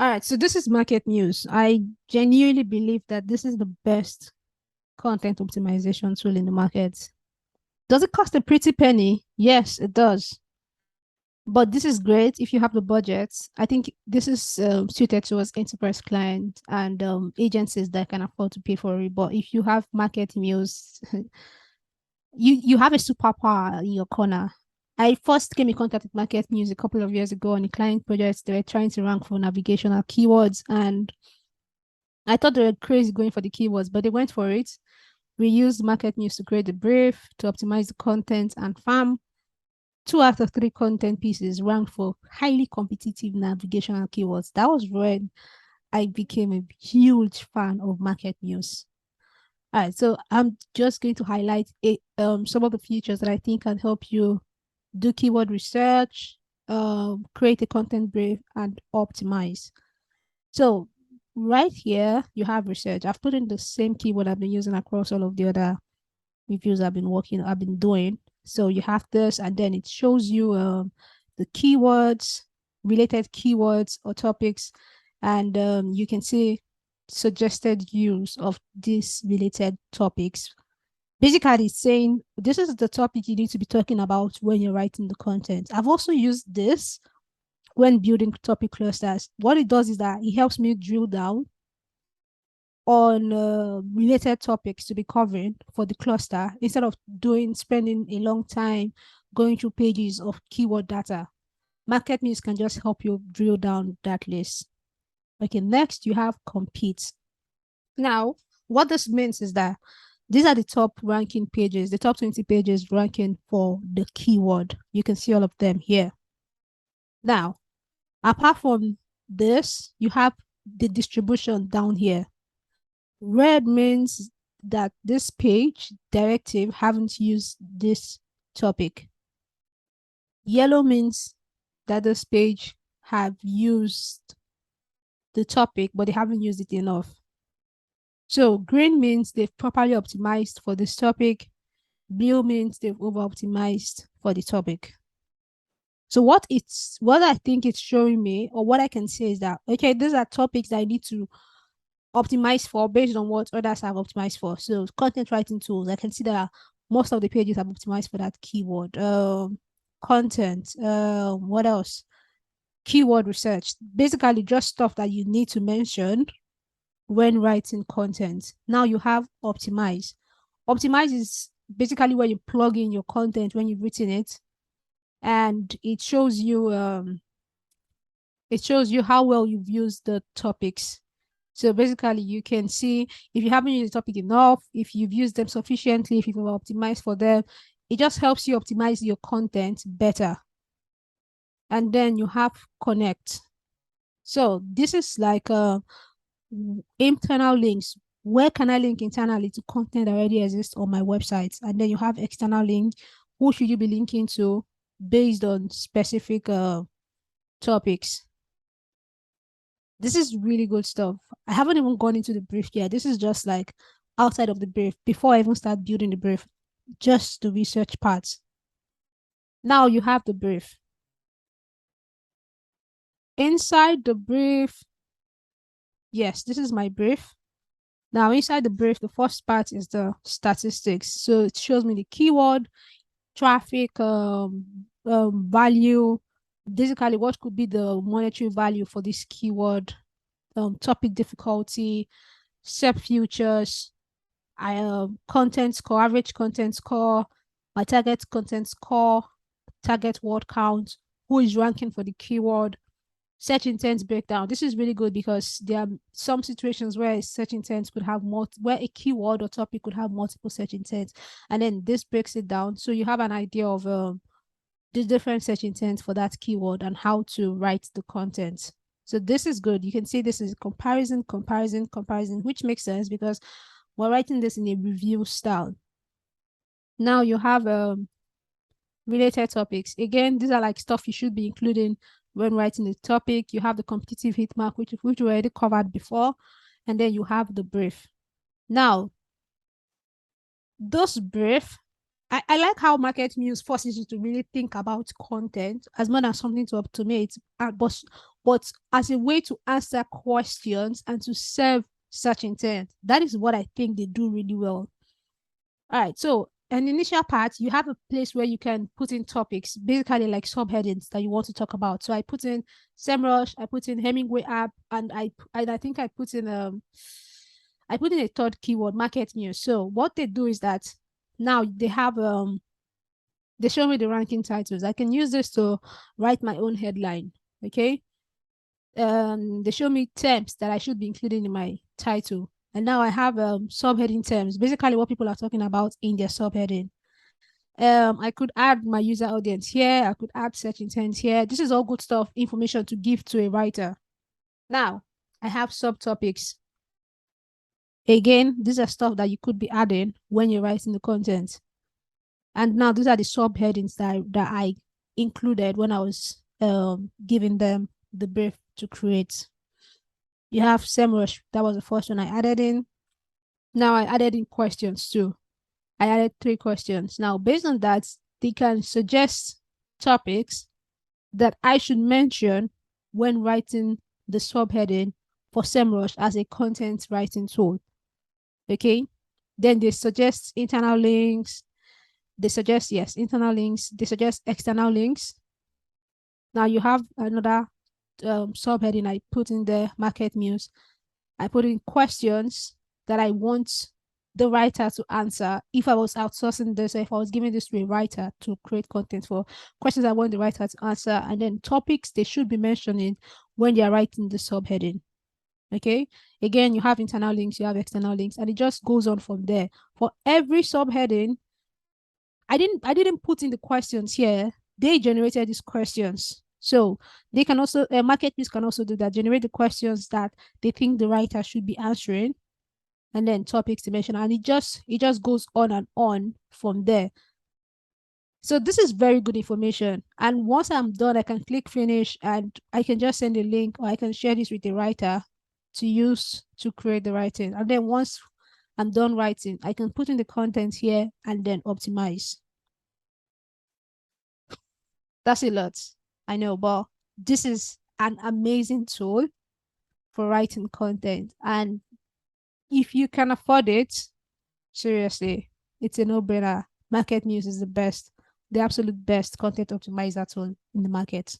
All right, so this is Marketmuse. I genuinely believe that this is the best content optimization tool in the market. Does it cost a pretty penny? Yes, it does. But this is great if you have the budget. I think this is suited towards enterprise clients and agencies that can afford to pay for it. But if you have Marketmuse, you have a superpower in your corner. I first came in contact with Marketmuse a couple of years ago on a client project. They were trying to rank for navigational keywords, and I thought they were crazy going for the keywords, but they went for it. We used Marketmuse to create the brief, to optimize the content, and farm 2 out of 3 content pieces ranked for highly competitive navigational keywords. That was when I became a huge fan of Marketmuse. All right, so I'm just going to highlight some of the features that I think can help you do keyword research, create a content brief, and optimize. So right here, you have research. I've put in the same keyword I've been using across all of the other reviews I've been doing. So you have this, and then it shows you the keywords, related keywords or topics, and you can see suggested use of these related topics. Basically, it's saying this is the topic you need to be talking about when you're writing the content. I've also used this when building topic clusters. What it does is that it helps me drill down on related topics to be covering for the cluster instead of spending a long time going through pages of keyword data. Marketmuse can just help you drill down that list. Okay, next you have compete. Now, what this means is that these are the top ranking pages, the top 20 pages ranking for the keyword. You can see all of them here. Now, apart from this, you have the distribution down here. Red means that this page directive haven't used this topic. Yellow means that this page have used the topic, but they haven't used it enough. So green means they've properly optimized for this topic. Blue means they've over optimized for the topic. So what I think it's showing me, or what I can say is that, okay, these are topics that I need to optimize for based on what others have optimized for. So content writing tools, I can see that most of the pages have optimized for that keyword. Content, what else? Keyword research. Basically just stuff that you need to mention when writing content. Now you have optimize. Optimize is basically where you plug in your content when you've written it, and it shows you how well you've used the topics. So basically, you can see if you haven't used the topic enough, if you've used them sufficiently, if you've optimized for them. It just helps you optimize your content better. And then you have connect. So this is like internal links. Where can I link internally to content that already exists on my website? And then you have external link. Who should you be linking to based on specific topics? This is really good stuff. I haven't even gone into the brief yet. This is just like outside of the brief before I even start building the brief, just the research parts. Now you have the brief. Inside the brief, yes, this is my brief. Now inside the brief, the first part is the statistics. So it shows me the keyword, traffic, value, basically what could be the monetary value for this keyword, topic difficulty, SEP futures, content score, average content score, my target content score, target word count, who is ranking for the keyword, search intent breakdown. This is really good because there are some situations where search intent could have where a keyword or topic could have multiple search intents, and then this breaks it down so you have an idea of the different search intents for that keyword and how to write the content. So this is good. You can see this is comparison, which makes sense because we're writing this in a review style. Now you have related topics. Again, these are like stuff you should be including when writing the topic. You have the competitive hit mark, which we already covered before, and then you have the brief. Now, those brief, I like how Marketmuse forces you to really think about content as more than something to automate. But but as a way to answer questions and to serve search intent. That is what I think they do really well. All right. So an initial part, you have a place where you can put in topics, basically like subheadings that you want to talk about. So I put in SEMrush, I put in Hemingway app, and I think I put in a third keyword, Marketmuse. So what they do is that now they show me the ranking titles. I can use this to write my own headline. Okay. They show me terms that I should be including in my title. And now I have subheading terms, basically what people are talking about in their subheading. I could add my user audience here. I could add search intent here. This is all good stuff, information to give to a writer. Now, I have subtopics. Again, these are stuff that you could be adding when you're writing the content. And now these are the subheadings that I included when I was giving them the brief to create. You have SEMrush. That was the first one I added in. Now I added in questions too. I added 3 questions. Now, based on that, they can suggest topics that I should mention when writing the subheading for SEMrush as a content writing tool. Okay. Then they suggest internal links. They suggest, yes, internal links. They suggest external links. Now you have another subheading I put in there, Marketmuse. I put in questions that I want the writer to answer. If I was outsourcing this, or if I was giving this to a writer to create content for, questions I want the writer to answer, and then topics they should be mentioning when they are writing the subheading. Okay. Again, you have internal links, you have external links, and it just goes on from there. For every subheading, I didn't put in the questions here. They generated these questions. So they can also, Marketplace can also do that, generate the questions that they think the writer should be answering, and then topics to mention, and it just goes on and on from there. So this is very good information. And once I'm done, I can click finish and I can just send a link, or I can share this with the writer to use to create the writing. And then once I'm done writing, I can put in the content here and then optimize. That's a lot, I know, but this is an amazing tool for writing content. And if you can afford it, seriously, it's a no-brainer. Marketmuse is the best, the absolute best content optimizer tool in the market.